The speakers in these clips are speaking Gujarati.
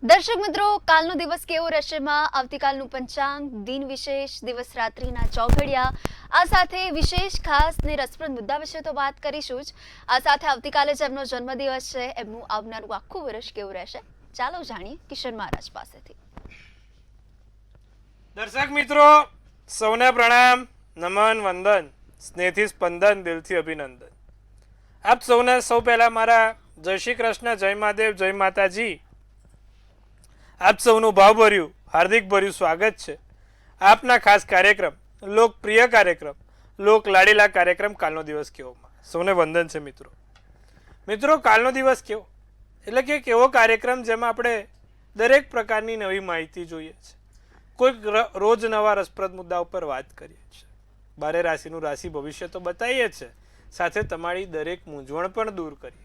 દર્શક મિત્રો, કાલનો દિવસ કેવો રહેશે માં આવતીકાલનું પંચાંગ, દિન વિશેષ, દિવસ રાત્રિના ચોઘડિયા, આ સાથે વિશેષ ખાસ ને રસપ્રદ મુદ્દા વિશે તો વાત કરીશું જ. આ સાથે આવતીકાલે જેમનો જન્મદિવસ છે એમનું આવનારું આખું વર્ષ કેવું રહેશે, ચાલો જાણીએ કિશન મહારાજ પાસેથી. દર્શક મિત્રો સૌને પ્રણામ, નમન, વંદન, સ્નેહથી સ્પંદન, દિલથી અભિનંદન. આપ સૌને સૌ પહેલા મારા જય શ્રી કૃષ્ણ, જય મહાદેવ, જય માતાજી. આપ સૌનું ભાવભર્યું હાર્દિક ભર્યું સ્વાગત છે આપના ખાસ કાર્યક્રમ, લોકપ્રિય કાર્યક્રમ, લોક લાડીલા કાર્યક્રમ કાલનો દિવસ કેવોમાં. સૌને વંદન છે મિત્રો. મિત્રો, કાલનો દિવસ કેવો એટલે કે એક એવો કાર્યક્રમ જેમાં આપણે દરેક પ્રકારની નવી માહિતી જોઈએ છે, કોઈક રોજ નવા રસપ્રદ મુદ્દા ઉપર વાત કરીએ છીએ, 12 રાશિનું રાશિ ભવિષ્ય તો બતાવીએ છીએ, સાથે તમારી દરેક મૂંઝવણ પણ દૂર કરીએ.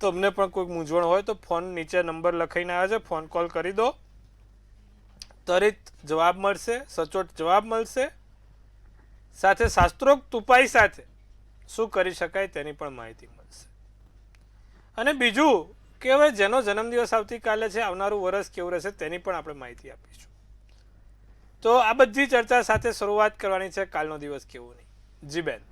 તો અમને પણ કોઈ મૂંઝવણ હોય તો ફોન નીચે નંબર લખાઈને આવે છે, ફોન કોલ કરી દો, ત્વરિત જવાબ મળશે, સચોટ જવાબ મળશે, સાથે શાસ્ત્રોક્ત ઉપાય સાથે શું કરી શકાય તેની પણ માહિતી મળશે. અને બીજું કે હવે જેનો જન્મદિવસ આવતીકાલે છે, આવનારું વર્ષ કેવું રહેશે તેની પણ આપણે માહિતી આપીશું. તો આ બધી ચર્ચા સાથે શરૂઆત કરવાની છે કાલનો દિવસ કેવો નહીં. જી બેન.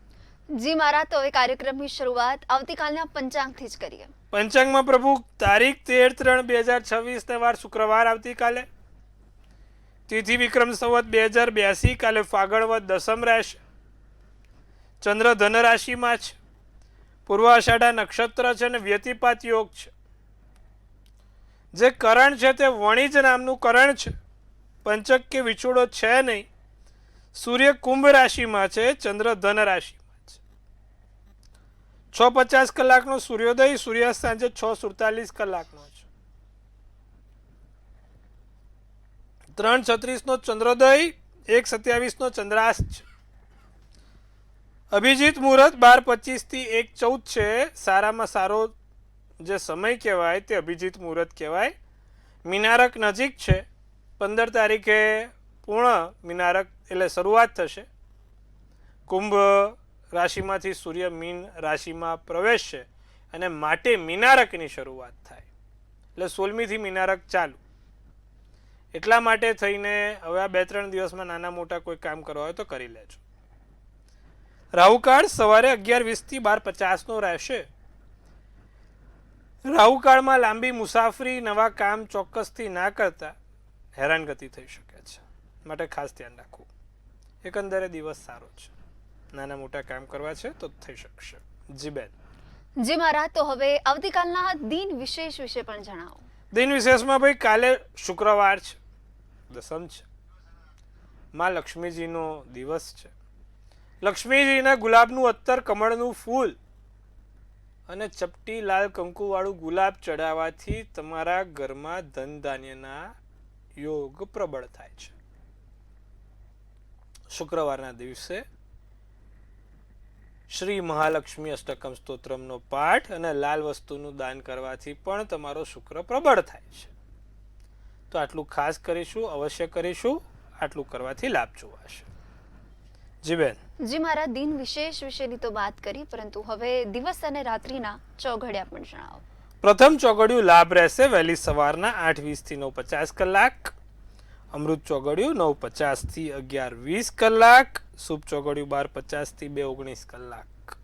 જી મારા, તો એ કાર્યક્રમની શરૂઆત આવતીકાલના પંચાંગથી જ કરીએ. પંચાંગમાં પ્રભુ તારીખ 13/3/2026 ને વાર શુક્રવાર આવતીકાલે, તિથિ વિક્રમ સંવત 2082, કાલે ફાગણ વદ દસમ રહેશે, ચંદ્ર ધન રાશિમાં છે, પૂર્વ આષાઢા નક્ષત્ર છે અને વ્યતિપાત યોગ છે. જે કરણ છે તે વણિજ નામનું કરણ છે, પંચક કે વિછોડો છે નહીં. સૂર્ય કુંભ રાશિમાં છે, ચંદ્ર ધન રાશિ, 6:50 કલાકનો સૂર્યોદય, સૂર્યાસ્ત સાંજે 6:47 કલાકનો છે. 3:36 નો ચંદ્રોદય, 1:27 નો ચંદ્રાસ્ત છે. અભિજીત મુહૂર્ત 12:25 થી 1:14 છે. સારામાં સારો જે સમય કહેવાય તે અભિજીત મુહૂર્ત કહેવાય. મીનારક નજીક છે, 15 તારીખે પૂર્ણ મીનારક એટલે શરૂઆત થશે. કુંભ રાશિમાંથી સૂર્ય મીન રાશિમાં પ્રવેશશે અને માટે મીનારકની શરૂઆત થાય, એટલે 16મીથી મીનારક ચાલુ. એટલા માટે થઈને હવે આ 2-3 દિવસમાં નાના મોટા કોઈ કામ કરવા હોય તો કરી લેજો. રાહુકાળ સવારે 11:20 થી 12:50 નો રહેશે. રાહુકાળમાં લાંબી મુસાફરી, નવા કામ ચોક્કસથી ના કરતા, હેરાનગતિ થઈ શકે છે, માટે ખાસ ધ્યાન રાખવું. એકંદરે દિવસ સારો છે, નાના મોટા કામ કરવા છે તો થઈ શકશે. જી બેન. જી મારા, તો હવે આવતીકાલના દિન વિશેષ વિશે પણ જણાવો. દિન વિશેષમાં ભાઈ કાલે શુક્રવાર છે, દસમ છે, માં લક્ષ્મીજીનો દિવસ છે. લક્ષ્મીજીને ગુલાબનું અત્તર, કમળનું ફૂલ અને ચપટી લાલ કંકુવાળું ગુલાબ ચડાવવાથી તમારા ઘરમાં ધન ધાન્યના યોગ પ્રબળ થાય છે. શુક્રવારના દિવસે શ્રી મહાલક્ષ્મી અષ્ટકમ સ્તોત્રમનો પાઠ અને લાલ વસ્તુનું દાન કરવાથી પણ તમારો શુક્ર પ્રબળ થાય છે. તો આટલું ખાસ કરીશું, અવશ્ય કરીશું. આટલું કરવાથી લાભ જોવાશે. જી બેન. જી મારા, દિન વિશેષ વિશેની તો વાત કરી, પરંતુ હવે દિવસ અને રાત્રિના ચોઘડિયા પણ જણાવો. પ્રથમ ચોઘડિયું લાભ રહેશે વહેલી સવારના 8:20 થી 9:50 કલાક. અમૃત ચોઘડિયું 9:50 થી 11:20 કલાક. શુભ ચોઘડિયું 12:50 થી 2:19 કલાક.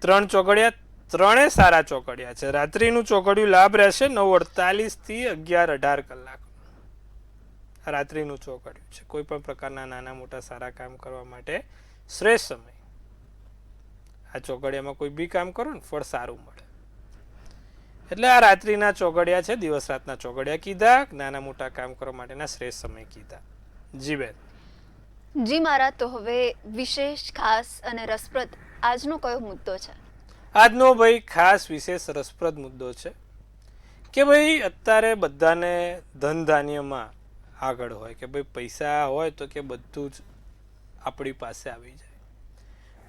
3 ચોઘડિયા, ત્રણે સારા ચોઘડિયા છે. રાત્રિનું ચોઘડિયું લાભ રહેશે 9:48 થી 11:18 કલાક. રાત્રિનું ચોઘડિયું છે, કોઈ પણ પ્રકારના નાના મોટા સારા કામ કરવા માટે શ્રેષ્ઠ સમય. આ ચોઘડિયામાં કોઈ બી કામ કરો ને ફળ સારું મળે, એટલે આ રાત્રિના ચોઘડિયા છે. દિવસ રાતના ચોઘડિયા કીધા, નાના મોટા કામ કરવા માટેના શ્રેષ્ઠ સમય કીધા. જી બેન. જી મારા, તો હવે વિશેષ ખાસ અને રસપ્રદ આજનો કયો મુદ્દો છે? આજનો ભાઈ ખાસ વિશેષ રસપ્રદ મુદ્દો છે કે ભાઈ અત્યારે બધાને ધન ધાન્યમાં આગળ હોય, કે ભાઈ પૈસા હોય તો કે બધું જ આપણી પાસે આવી જાય,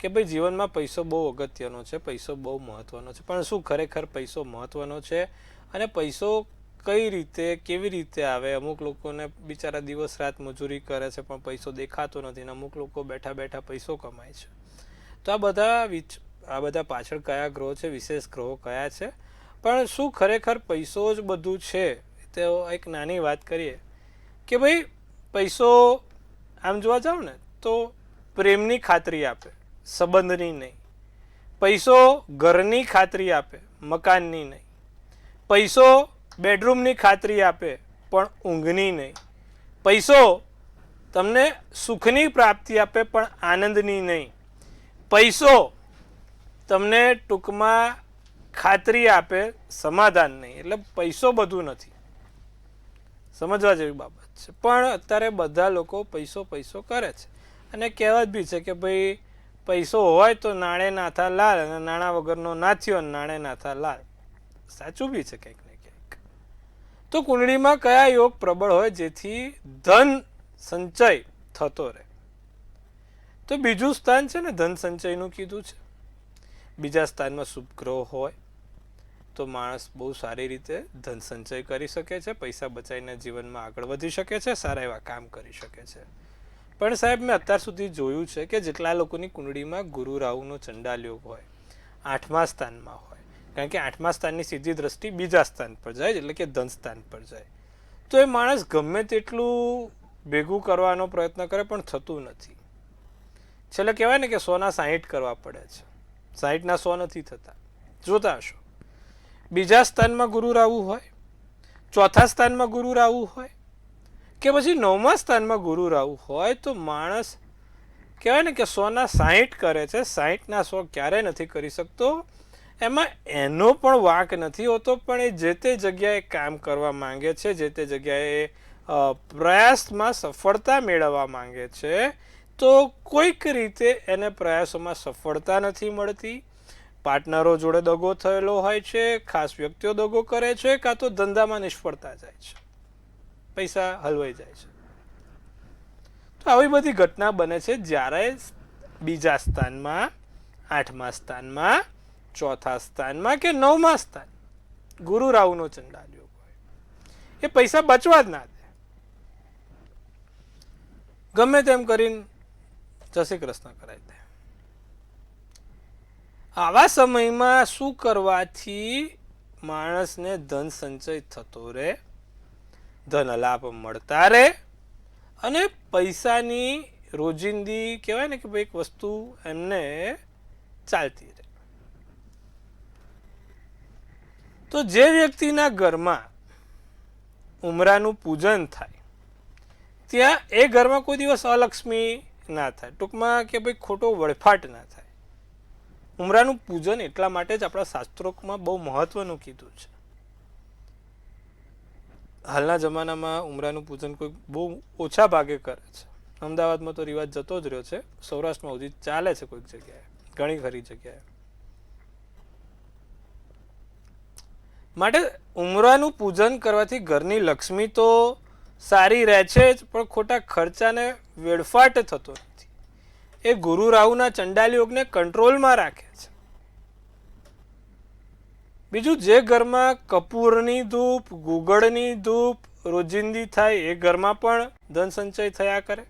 કે ભાઈ જીવનમાં પૈસો બહુ અગત્યનો છે, પૈસો બહુ મહત્વનો છે. પણ શું ખરેખર પૈસો મહત્વનો છે? અને પૈસો કઈ રીતે, કેવી રીતે આવે? અમુક લોકોને બિચારા દિવસ રાત મજૂરી કરે છે પણ પૈસો દેખાતો નથી, અને અમુક લોકો બેઠા બેઠા પૈસો કમાય છે. તો આ બધા પાછળ કયા ગ્રહો છે, વિશેષ ગ્રહો કયા છે, પણ શું ખરેખર પૈસો જ બધું છે? તો એક નાની વાત કરીએ કે ભાઈ પૈસો આમ જોવા જાવ ને તો પ્રેમની ખાતરી આપે, સંબંધની નહીં. પૈસો ઘરની ખાતરી આપે, મકાનની નહીં. પૈસો બેડરૂમની ખાતરી આપે પણ ઊંઘની નહીં. પૈસો તમને સુખની પ્રાપ્તિ આપે પણ આનંદની નહીં. પૈસો તમને ટૂંકમાં ખાતરી આપે, સમાધાન નહીં. એટલે પૈસો બધું નથી, સમજવા જેવી બાબત છે. પણ અત્યારે બધા લોકો પૈસો પૈસો કરે છે અને કહેવત બી છે કે ભાઈ પૈસો હોય તો નાણે નાથા લાલ અને નાણાં વગરનો નાથ્યો અને નાણે નાથા લાલ. સાચું બી છે કંઈક ને કંઈક. તો કુંડળીમાં કયા યોગ પ્રબળ હોય જેથી ધન સંચય થતો રહે? તો બીજું સ્થાન છે ને ધન સંચયનું કીધું છે. બીજા સ્થાનમાં શુભ ગ્રહ હોય તો માણસ બહુ સારી રીતે ધન સંચય કરી શકે છે, પૈસા બચાવીને જીવનમાં આગળ વધી શકે છે, સારા એવા કામ કરી શકે છે. પણ સાહેબ મેં અત્યાર સુધી જોયું છે કે જેટલા લોકોની કુંડળીમાં ગુરુ રાહુનો ચંડાલ યોગ હોય, 8મા સ્થાનમાં હોય, કારણ કે 8મા સ્થાનની સીધી દ્રષ્ટિ બીજા સ્થાન પર જાય એટલે કે ધન સ્થાન પર જાય, તો એ માણસ ગમે તેટલું ભેગું કરવાનો પ્રયત્ન કરે પણ થતું નથી. છેલ્લે કહેવાય ને કે 100ના 60 કરવા પડે છે, 60ના 100 નથી થતા. જોતા હશો બીજા સ્થાનમાં ગુરુ રાહુ હોય, ચોથા સ્થાનમાં ગુરુ રાહુ હોય કે પછી 9મા સ્થાનમાં ગુરુ રાહુ હોય તો માણસ કહેવાય ને કે 100ના 60 કરે છે, 60ના 100 ક્યારેય નથી કરી શકતો. એમાં એનો પણ વાંક નથી હોતો, પણ એ જે તે જગ્યાએ કામ કરવા માંગે છે, જે તે જગ્યાએ પ્રયાસમાં સફળતા મેળવવા માંગે છે, તો કોઈક રીતે એને પ્રયાસોમાં સફળતા નથી મળતી. પાર્ટનરો જોડે દગો થયેલો હોય છે, ખાસ વ્યક્તિઓ દગો કરે છે, કાં તો ધંધામાં નિષ્ફળતા જાય છે, પૈસા હલવાઈ જાય છે. તો આવી બધી ઘટના બને છે જ્યારે બીજા સ્થાનમાં, 8મા સ્થાનમાં, ચોથા સ્થાનમાં કે 9મા સ્થાન ગુરુ રાહુનો ચંડાલ યોગ હોય. એ પૈસા બચવા જ ના દે, ગમે તેમ કરીને જય શ્રી કૃષ્ણ કરાવી દે. આવા સમયમાં શું કરવાથી માણસને ધન સંચય થતો રહે, ધન લાભ મળતા રહે અને પૈસાની રોજિંદી કહેવાય ને કે ભાઈ એક વસ્તુ એમને ચાલતી રહે? તો જે વ્યક્તિના ઘરમાં ઉમરાનું પૂજન થાય ત્યાં એ ઘરમાં કોઈ દિવસ અલક્ષ્મી ના થાય, ટૂંકમાં કે ભાઈ ખોટો વળફાટ ના થાય. ઉમરાનું પૂજન એટલા માટે જ આપણા શાસ્ત્રોમાં બહુ મહત્વનું કીધું છે. હાલના જમાનામાં ઉમરાનું પૂજન કોઈ બહુ ઓછા ભાગે કરે છે. અમદાવાદમાં તો રિવાજ જતો જ રહ્યો છે, સૌરાષ્ટ્રમાં હજી ચાલે છે કોઈક જગ્યાએ, ઘણી ખરી જગ્યાએ. માટે ઉમરાનું પૂજન કરવાથી ઘરની લક્ષ્મી તો સારી રહે છે જ, પણ ખોટા ખર્ચાને વેડફાટ થતો નથી. એ ગુરુ રાહુના ચંડાલ યોગને કંટ્રોલમાં રાખે છે. બીજું, જે ઘરમાં કપૂરની ધૂપ, ગુગળની ધૂપ રોજિંદી થાય એ ઘરમાં પણ ધન સંચય થયા કરે.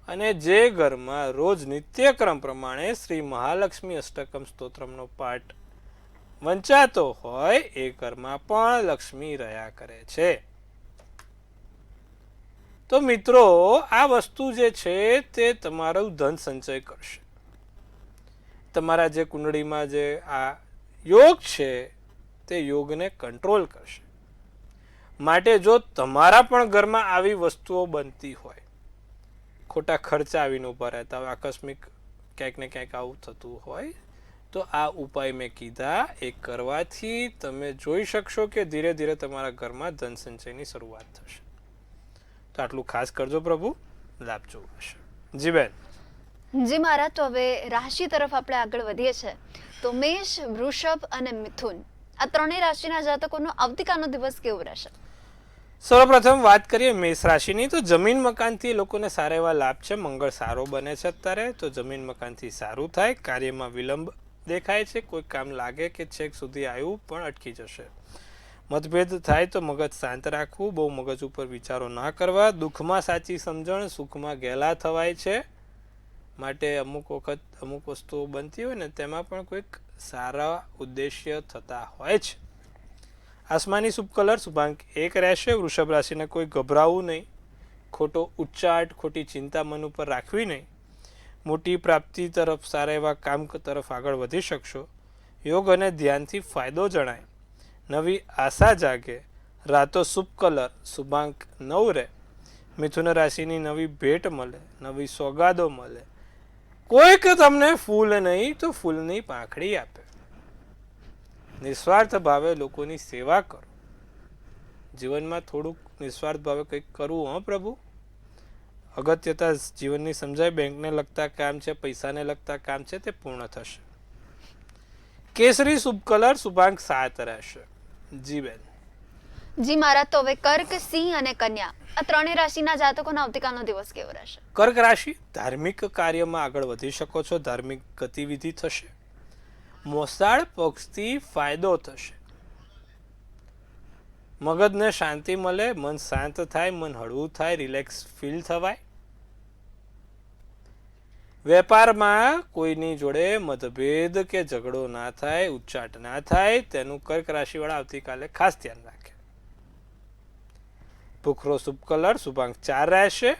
અને જે ઘરમાં રોજ નિત્યક્રમ પ્રમાણે શ્રી મહાલક્ષ્મી અષ્ટકમ સ્તોત્રમનો પાઠ વંચાતો હોય એ ઘરમાં પણ લક્ષ્મી રહ્યા કરે છે. તો મિત્રો, આ વસ્તુ જે છે તે તમારું ધન સંચય કરશે. તમારા જે કુંડળીમાં જે આ યોગ છે તે યોગને કંટ્રોલ કરશે. માટે જો તમારા પણ ઘરમાં આવી વસ્તુઓ બનતી હોય, ખોટા ખર્ચા આવીને ઉભા રહેતા હોય, આકસ્મિક ક્યાંક ને ક્યાંક આવું થતું હોય, તો આ ઉપાય મેં કીધા એ કરવાથી તમે જોઈ શકશો કે ધીરે ધીરે તમારા ઘરમાં ધન સંચયની શરૂઆત થશે. તો આટલું ખાસ કરજો પ્રભુ, લાભ જોવું હશે. જી બેન. જી મહારાજ, તો હવે રાશિ તરફ આપણે આગળ વધીએ છીએ. તો મેષ, વૃષભ અને મિથુન આ ત્રણેય રાશિના જાતકોનો આવતીકાલનો દિવસ કેવો રહેશે? સૌપ્રથમ વાત કરીએ મેષ રાશિની. તો જમીન મકાનથી લોકોને સારા એવા લાભ છે. મંગળ સારો બને છે અત્યારે, તો જમીન મકાનથી સારું થાય. કાર્યમાં વિલંબ દેખાય છે, કોઈ કામ લાગે કે છેક સુધી આવ્યું પણ અટકી જશે. મતભેદ થાય તો મગજ શાંત રાખવું, બહુ મગજ ઉપર વિચારો ના કરવા. દુઃખમાં સાચી સમજણ, સુખમાં ગેલા થવાય છે. માટે અમુક વખત અમુક વસ્તુઓ બનતી હોય ને તેમાં પણ કોઈક સારા ઉદ્દેશ્ય થતા હોય છે. આસમાની શુભ કલર શુભાંક 1 રહેશે. વૃષભ રાશિને કોઈ ગભરાવું નહીં, ખોટો ઉચ્ચાટ, ખોટી ચિંતા મન ઉપર રાખવી નહીં. મોટી પ્રાપ્તિ તરફ, સારા એવા કામ તરફ આગળ વધી શકશો. યોગ અને ધ્યાનથી ફાયદો જણાય, નવી આશા જાગે. રાતો શુભ કલર શુભાંક 9 રહે. મિથુન રાશિની નવી ભેટ મળે, નવી સોગાદો મળે. કોઈક તમને ફૂલ નહીં તો ફૂલની પાંખડી આપે. નિસ્વાર્થ ભાવે લોકોની સેવા કરો. જીવનમાં થોડુંક નિસ્વાર્થ ભાવે કંઈક કરવું હો પ્રભુ. અગત્યતા જીવનની સમજાય. બેંકને લગતા કામ છે, પૈસાને લગતા કામ છે, તે પૂર્ણ થશે. કેસરી શુભ કલર શુભાંક 7 રહેશે. જી બેન. જી મહારાજ, તો હવે કર્ક, સિંહ અને કન્યા આ ત્રણેય રાશિના જાતકોનો આવતીકાલનો દિવસ કેવો રહેશે? કર્ક રાશિ, ધાર્મિક કાર્યમાં આગળ વધી શકો છો. ધાર્મિક ગતિવિધિ થશે. મોસાળ પક્ષથી ફાયદો થશે. મગજને શાંતિ મળે, મન શાંત થાય, મન હળવું થાય, રિલેક્સ ફીલ થવાય. વેપારમાં કોઈની જોડે મતભેદ કે ઝઘડો ના થાય, ઉચ્ચાટ ના થાય, તેનું કર્ક રાશિવાળા આવતીકાલે ખાસ ધ્યાન રાખે. ભૂખરો શુભ કલર શુભાંક 4 રહેશે.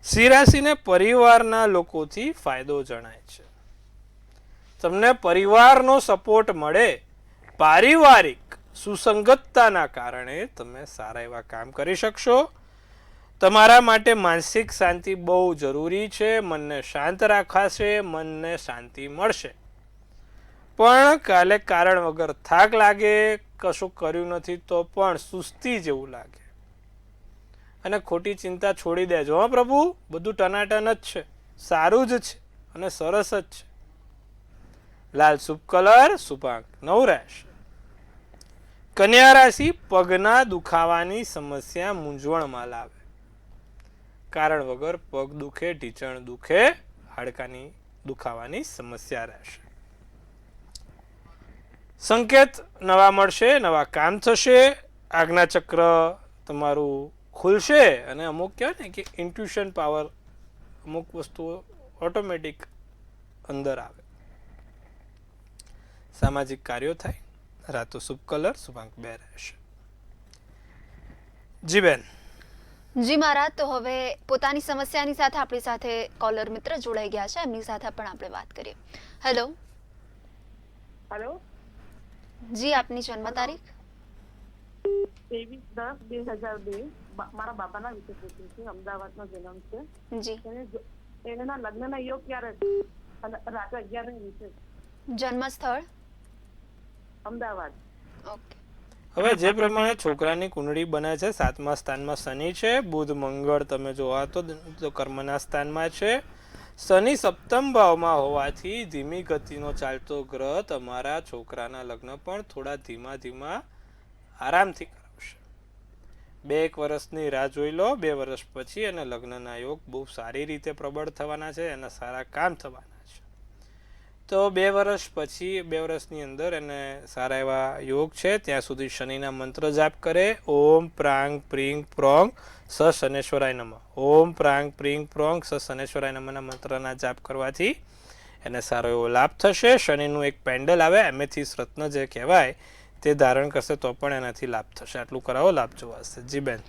સિંહ રાશિને પરિવારના લોકોથી ફાયદો જણાય છે. તમને પરિવારનો સપોર્ટ મળે. પારિવારિક સુસંગતતાના કારણે તમે સારા એવા કામ કરી શકશો. તમારા માટે માનસિક શાંતિ બહુ જરૂરી છે. મનને શાંત રાખાશે, મનને શાંતિ મળશે. પણ કાલે કારણ વગર થાક લાગે, કશું કર્યું નથી તો પણ સુસ્તી જેવું લાગે. અને ખોટી ચિંતા છોડી દેજો હો પ્રભુ. બધું ટનાટન જ છે, સારું જ છે અને સરસ જ છે. લાલ શુભ કલર શુભાંક 9 રહેશે. કન્યા રાશિ, પગના દુખાવાની સમસ્યા મૂંઝવણમાં લાવે. કારણ વગર પગ દુખે, ઢીંચણ દુખે, હાડકાની દુખાવાની સમસ્યા રહેશે. સંકેત નવા મળશે, નવા કામ થશે. આજ્ઞાચક્ર તમારું ખુલશે અને અમુક કહેવાય ને કે ઇન્ટ્યુશન પાવર, અમુક વસ્તુઓ ઓટોમેટિક અંદર આવે. સામાજિક કાર્યો થાય. રાતો શુભ કલર શુભાંક 2 રહેશે. જી બેન. જી મહારાજ, તો હવે પોતાની સમસ્યાની સાથે આપણી સાથે કોલર મિત્ર જોડાઈ ગયા છે, એમની સાથે પણ આપણે વાત કરીએ. હેલો. હેલો. જી, આપની જન્મ તારીખ? 23/10/2002. મારા બાબાના વિશે પૂછ્યું છે. અમદાવાદનો જન્મ છે. જી. એના લગ્નના યોગ ક્યારે છે? અને રાતે 11 વિશે. જન્મ સ્થળ? અમદાવાદ. ઓકે. હવે જે પ્રમાણે છોકરાની કુંડળી બને છે, 7મા સ્થાનમાં શનિ છે. બુધ મંગળ તમે જોવા તો કર્મના સ્થાનમાં છે. શનિ સપ્તમ ભાવમાં હોવાથી ધીમી ગતિનો ચાલતો ગ્રહ તમારા છોકરાના લગ્ન પણ થોડા ધીમા ધીમા આરામથી કરાવશે. 2-1 વર્ષની રાહ જોઈ લો. 2 વર્ષ પછી અને લગ્નના યોગ બહુ સારી રીતે પ્રબળ થવાના છે. એના સારા કામ થવાના છે. તો 2 વર્ષ પછી, 2 વર્ષની અંદર એને સારા એવા યોગ છે. ત્યાં સુધી શનિના મંત્ર જાપ કરે. ઓમ પ્રાંગ પ્રીંગ પ્રોંગ સ શનેશ્વરાય નમઃ. ઓમ પ્રાંગ પ્રીંગ પ્રોંગ સ શનેશ્વરાય નમઃના મંત્રના જાપ કરવાથી એને સારો એવો લાભ થશે. શનિનું એક પેન્ડલ આવે, એમેથિસ રત્ન જે કહેવાય, તે ધારણ કરશે તો પણ એનાથી લાભ થશે. આટલું કરાવો, લાભ જોવાશે. જી બેન.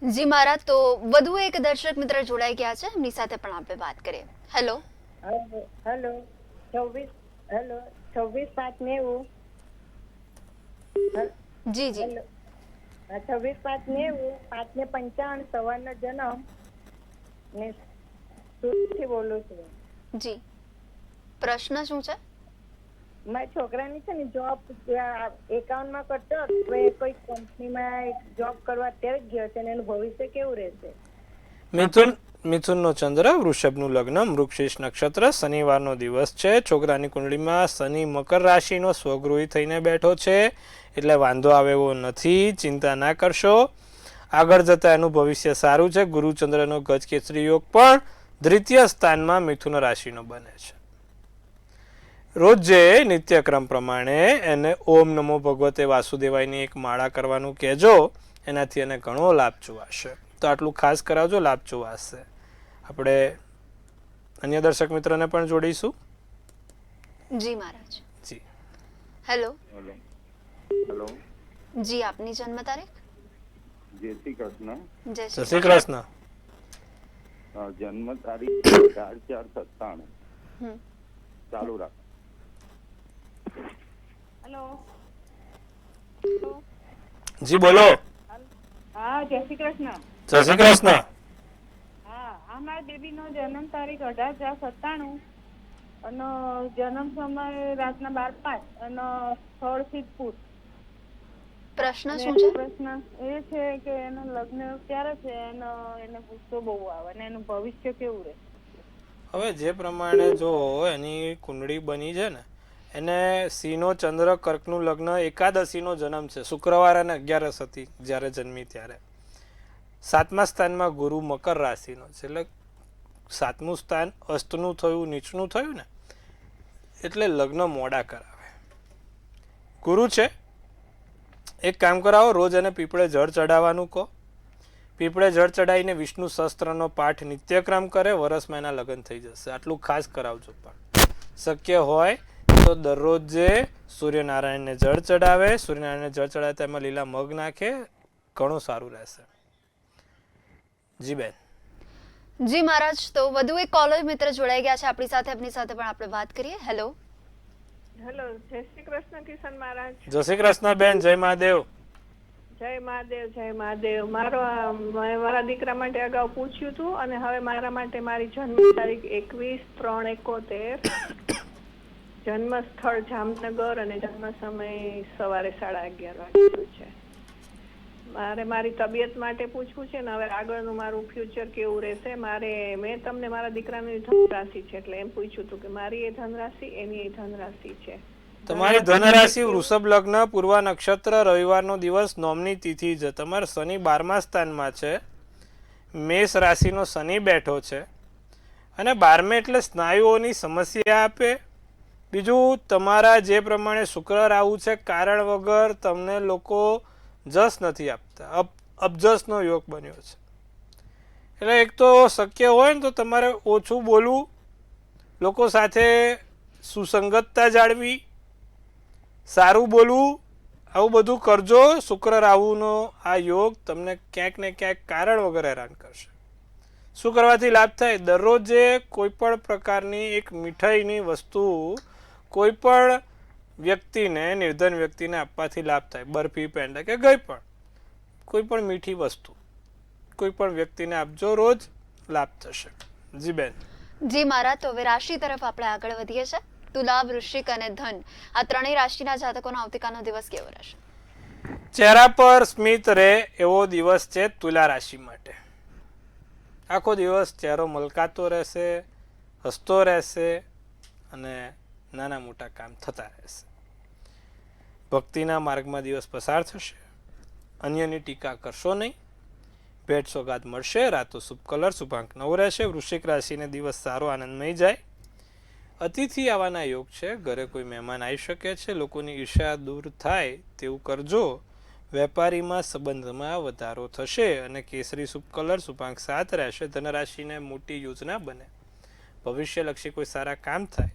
જી મહારાજ, તો વધુ એક દર્શક મિત્ર જોડાઈ ગયા છે, એમની સાથે પણ આપણે વાત કરીએ. હેલો. હેલો. 26/5/90. જી જી. 26/5/90, 5:55 સવારનો જન્મ ને સુરતથી બોલું છું. જી, પ્રશ્ન શું છે? મારા છોકરાની છે ને જોબ એકાઉન્ટમાં કરતો, કોઈ કંપનીમાં જોબ કરવા અત્યારે જ ગયો છે અને એનું ભવિષ્ય કેવું રહેશે? મિથુનનો ચંદ્ર, વૃષભનું લગ્ન, મૃગશીર્ષ નક્ષત્ર, શનિવારનો દિવસ છે. છોકરાની કુંડળીમાં શનિ મકર રાશિનો સ્વગૃહી થઈને બેઠો છે, એટલે વાંધો આવે એવો નથી. ચિંતા ના કરશો. આગળ જતા એનું ભવિષ્ય સારું છે. ગુરુચંદ્રનો ગજ કેસરી યોગ પણ દ્વિતીય સ્થાનમાં મિથુન રાશિનો બને છે. રોજે નિત્યક્રમ પ્રમાણે એને ઓમ નમો ભગવતે વાસુદેવાયની એક માળા કરવાનું કહેજો. એનાથી એને ઘણો લાભ જોવાશે. તો આટલું ખાસ કરાવજો, લાભ જોવાશે. આપણે અન્ય દર્શક મિત્રને પણ જોડીશું. જી મહારાજ. હેલો, હેલો હેલો જી આપની જન્મ તારીખ? જય શ્રી કૃષ્ણ. જય જય શ્રી શ્રી કૃષ્ણ. જન્મ તારીખ 4/4/97. હમ. ચાલુ રાખ. હેલો. જી બોલો. હા, જય શ્રી કૃષ્ણ. જય શ્રી કૃષ્ણ. હા, આ મારા બેબીનો જન્મ તારીખ 18/4/97 અને જન્મ સમય રાતના 12:05 અને સ્થળ સિદ્ધપુર. પ્રશ્ન અને શું છે? પ્રશ્ન એ છે કે એનું લગ્ન ક્યારે છે અને એને ગુસ્સો બહુ આવે અને એનું ભવિષ્ય કેવું રહે? હવે જે પ્રમાણે જો એની કુંડળી બની છે ને, એને સિંહનો ચંદ્ર કર્કનું લગ્ન, એકાદશીનો જન્મ છે, શુક્રવાર અને 11 હતી જ્યારે જન્મી ત્યારે. 7મા સ્થાનમાં ગુરુ મકર રાશિનો છે, એટલે 7મું સ્થાન અષ્ટનું થયું, નીચનું થયું ને, એટલે લગ્ન મોડા કરાવે. ગુરુ છે, એક કામ કરાવો, રોજ એને પીપળે જળ ચડાવવાનું કહો. પીપળે જળ ચડાવીને વિષ્ણુ સહસ્ત્રનો પાઠ નિત્યક્રમ કરે, વરસમાં એના લગ્ન થઈ જશે. આટલું ખાસ કરાવજો. પણ શક્ય હોય તો દરરોજે સૂર્યનારાયણને જળ ચડાવે. સૂર્યનારાયણને જળ ચડાવે તો એમાં લીલા મગ નાખે, ઘણું સારું રહેશે. જી બેન. જી મહારાજ, તો વધુ એક કોલર મિત્ર જોડાઈ ગયા છે આપણી સાથે, આપની સાથે પણ આપણે વાત કરીએ. હેલો, હેલો, જય શ્રી કૃષ્ણ કિશન મહારાજ. જય શ્રી કૃષ્ણ બેન. જય મહાદેવ. જય મહાદેવ, જય મહાદેવ. મેં મારા દીકરા માટે અગાઉ પૂછ્યું હતું અને હવે મારા માટે મારી જન્મ તારીખ 21/3/71, જન્મ સ્થળ જામનગર અને જન્મ સમય સવારે 11:30 વાગ્યાનો છે. મારે મારી તબિયત માટે પૂછવું છે ને હવે આગળનું મારું ફ્યુચર કેવું રહેશે. મેં તમને મારા દીકરાની ધનરાશિ છે એટલે એમ પૂછ્યું હતું કે મારી એ ધનરાશિ, એની એ ધનરાશિ છે. તમારી ધનરાશિ વૃષભ લગ્ન, પૂર્વા નક્ષત્ર, રવિવારનો દિવસ, નોમની તિથિ છે. તમારા શનિ 12મા સ્થાનમાં છે, મેષ રાશિનો શનિ બેઠો છે, અને 12મે એટલે સ્નાયુઓની સમસ્યા આપે. બીજું, તમારા જે પ્રમાણે શુક્ર રાહુ છે, કારણ વગર તમને લોકો જસ નથી આપતા, અપજસનો યોગ બન્યો છે. એટલે એક તો શક્ય હોય ને તો તમારે ઓછું બોલવું, લોકો સાથે સુસંગતતા જાળવી, સારું બોલવું, આવું બધું કરજો. શુક્ર રાહુનો આ યોગ તમને ક્યાંક ને ક્યાંક કારણ વગર હેરાન કરશે. શું કરવાથી લાભ થાય? દરરોજે કોઈ પણ પ્રકારની એક મીઠાઈની વસ્તુ કોઈ પણ વ્યક્તિને, નિર્ધન વ્યક્તિને આપવાથી લાભ થાય. બરફી, પેંડા કે કંઈ પણ કોઈ પણ મીઠી વસ્તુ કોઈ પણ વ્યક્તિને આપજો, રોજ લાભ થશે. જી બેન. જી મહારાજ, તો હવે રાશિ તરફ આપણે આગળ વધીએ છીએ. તુલા, વૃશ્ચિક અને ધન, આ ત્રણેય રાશિના જાતકોનો આવતીકાલનો દિવસ કેવો રહેશે? ચહેરા પર સ્મિત રહે એવો દિવસ છે તુલા રાશિ માટે. આખો દિવસ ચહેરો મલકાતો રહેશે, હસતો રહેશે અને નાના મોટા કામ થતા રહેશે. ભક્તિના માર્ગમાં દિવસ પસાર થશે. અન્યની ટીકા કરશો નહીં. ભેટ સોગાદ મળશે. રાતો શુભ કલર, શુભાંક 9 રહેશે. વૃશ્ચિક રાશિને દિવસ સારો, આનંદમય જાય. અતિથિ આવવાના યોગ છે. ઘરે કોઈ મહેમાન આવી શકે છે. લોકોની ઈર્ષ્યા દૂર થાય તેવું કરજો. વેપારીમાં સંબંધમાં વધારો થશે અને કેસરી શુભ કલર, શુભાંક 7 રહેશે. ધનરાશિને મોટી યોજના બને. ભવિષ્યલક્ષી કોઈ સારા કામ થાય.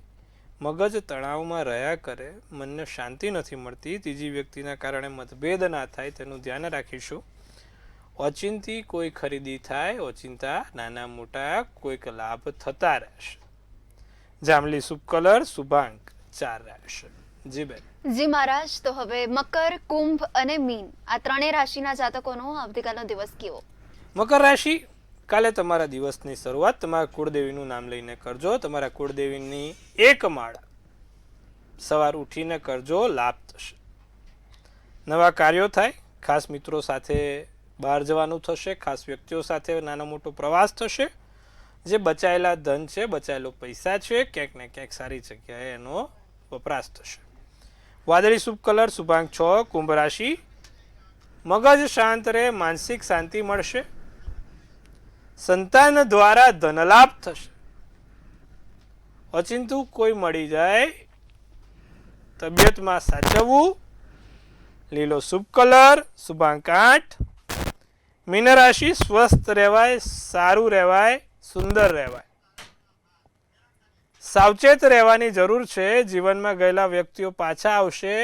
મગજ તણાવમાં રહ્યા કરે, મનને શાંતિ નથી મળતી. ત્રીજી વ્યક્તિના કારણે મતભેદ ના થાય તેનું ધ્યાન રાખીશું. ઓચિંતી કોઈ ખરીદી થાય, ઓચિંતા નાના મોટા કોઈક લાભ થતા રહેશે. જાંબલી શુભ કલર, શુભાંક 4 રહેશે. જી બેન. જી મહારાજ, તો હવે મકર, કુંભ અને મીન, આ ત્રણેય રાશિના જાતકોનો આવતીકાલનો દિવસ કેવો? મકર રાશિ, કાલે તમારા દિવસની શરૂઆત તમારા કુળદેવીનું નામ લઈને કરજો. તમારા કુળદેવીની એક માળા સવાર ઉઠીને કરજો, લાભ થશે. નવા કાર્યો થાય. ખાસ મિત્રો સાથે બહાર જવાનું થશે. ખાસ વ્યક્તિઓ સાથે નાનો મોટો પ્રવાસ થશે. જે બચાયેલા ધન છે, બચાયેલો પૈસા છે, ક્યાંક ને ક્યાંક સારી જગ્યાએ એનો વપરાશ થશે. વાદળી શુભ કલર, શુભાંક 6. કુંભ રાશિ, મગજ શાંત રહે, માનસિક શાંતિ મળશે. સંતાન દ્વારા ધનલાભ થશે. અચિંતું કોઈ મળી જાય. તબિયતમાં સાચવવું. લીલો શુભ કલર, શુભાંક 8. મીન રાશિ, સ્વસ્થ રહેવાય, સારું રહેવાય, સુંદર રહેવાય. સાવચેત રહેવાની જરૂર છે. જીવનમાં ગયેલા વ્યક્તિઓ પાછા આવશે.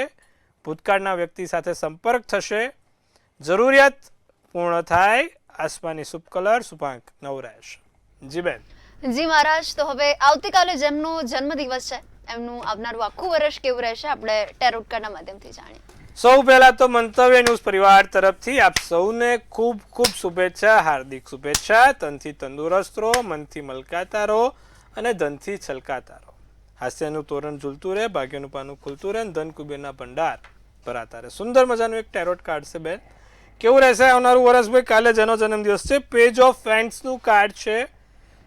ભૂતકાળના વ્યક્તિ સાથે સંપર્ક થશે. જરૂરિયાત પૂર્ણ થાય. આસમાની શુભ કલર શુભાંક 9 રહેશે. જી બેન. જી મહારાજ, તો હવે આવતીકાલે જેમનો જન્મદિવસ છે એમનું આવનારું આખું વર્ષ કેવું રહેશે આપણે ટેરોટ કાર્ડના માધ્યમથી જાણીએ. સૌ પહેલા તો મંતવ્ય ન્યૂઝ પરિવાર તરફથી આપ સૌને ખૂબ ખૂબ શુભેચ્છા, હાર્દિક શુભેચ્છા. તનથી તંદુરસ્ત રહો, મનથી મલકાતા રહો અને ધનથી છલકાતા રહો. હાસ્યનું તોરણ ઝૂલતું રહે, ભાગ્યનું પાનું ખુલતું રહે, ધન કુબેરના ભંડાર ભરાતા રહે. સુંદર મજાનું એક ટેરોટ કાર્ડ છે બેન. કેવું રહેશે આવનારું વર્ષ? ભાઈ કાલે જેનો જન્મદિવસ છે, પેજ ઓફ ફેન્ટ્સનું કાર્ડ છે.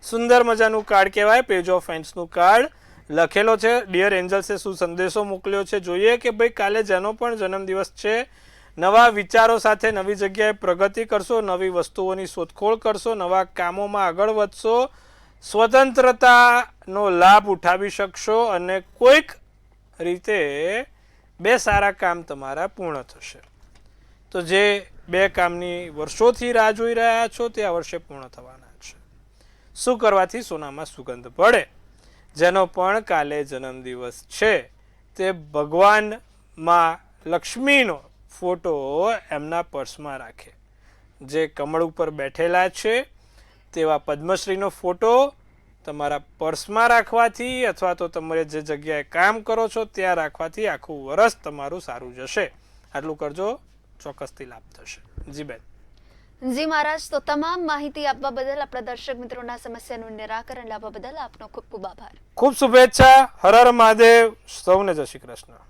સુંદર મજાનું કાર્ડ કહેવાય પેજ ઓફ ફેન્ટ્સનું કાર્ડ. લખેલો છે ડિયર એન્જલ્સે શું સંદેશો મોકલ્યો છે જોઈએ કે ભાઈ કાલે જેનો પણ જન્મદિવસ છે નવા વિચારો સાથે નવી જગ્યાએ પ્રગતિ કરશો, નવી વસ્તુઓની શોધખોળ કરશો, નવા કામોમાં આગળ વધશો, સ્વતંત્રતાનો લાભ ઉઠાવી શકશો અને કોઈક રીતે 2 સારા કામ તમારા પૂર્ણ થશે. તો જે 2 કામની વર્ષોથી રાહ જોઈ રહ્યા છો તે આ વર્ષે પૂર્ણ થવાના છે. શું કરવાથી સોનામાં સુગંધ પડે? જેનો પણ કાલે જન્મદિવસ છે તે ભગવાનમાં લક્ષ્મીનો ફોટો એમના પર્સમાં રાખે. જે કમળ ઉપર બેઠેલા છે તેવા પદ્મશ્રીનો ફોટો તમારા પર્સમાં રાખવાથી અથવા તો તમારે જે જગ્યાએ કામ કરો છો ત્યાં રાખવાથી આખું વર્ષ તમારું સારું જશે. આટલું કરજો, ચોક્કસથી લાભ થશે. જી બેન. જી મહારાજ, તો તમામ માહિતી આપવા બદલ, આપણા દર્શક મિત્રોના સમસ્યાનું નિરાકરણ લાવવા બદલ આપનો ખૂબ ખૂબ આભાર. ખૂબ શુભેચ્છા. હર હર મહાદેવ. સૌને જય શ્રી કૃષ્ણ.